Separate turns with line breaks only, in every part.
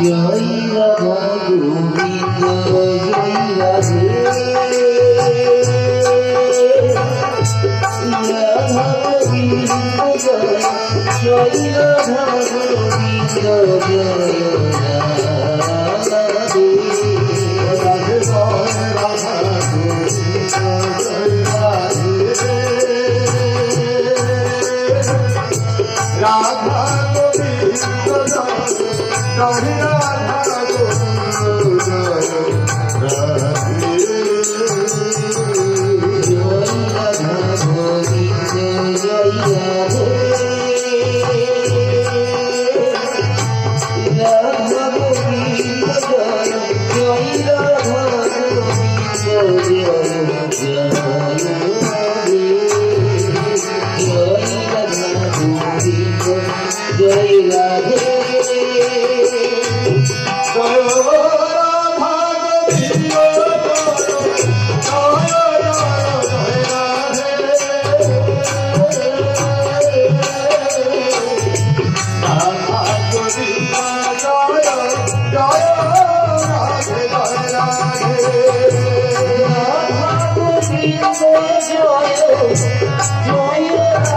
Joy Radha Govinda Joy Radhe Radha Govinda Joy Radha Govinda Joy Radhe Radhe Radha Govinda Joy Radhe Radha Govinda Joy Radha Govinda Joy Radhe Joy Radha Govinda Joy Radhe Radha Govinda Joy Joy Radha Govinda Joy Joy Radhe Radha Govinda Joy Joy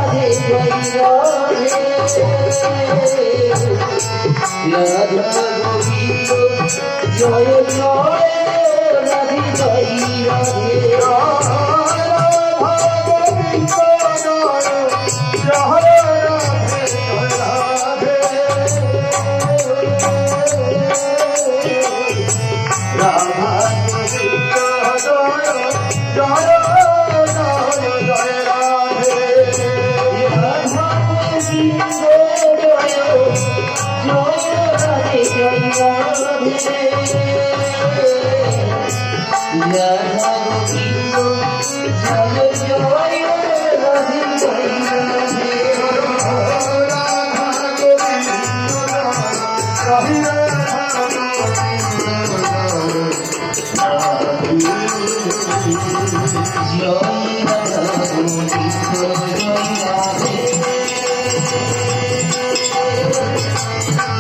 Radhe Joy Radhe Radha Govinda Joy Joy Radhe Radhe Radha Govinda Joy Joy Joy Radhe Radha Govinda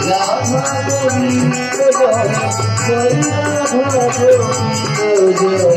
Radha Govinda Joy Joy Radha Govinda Joy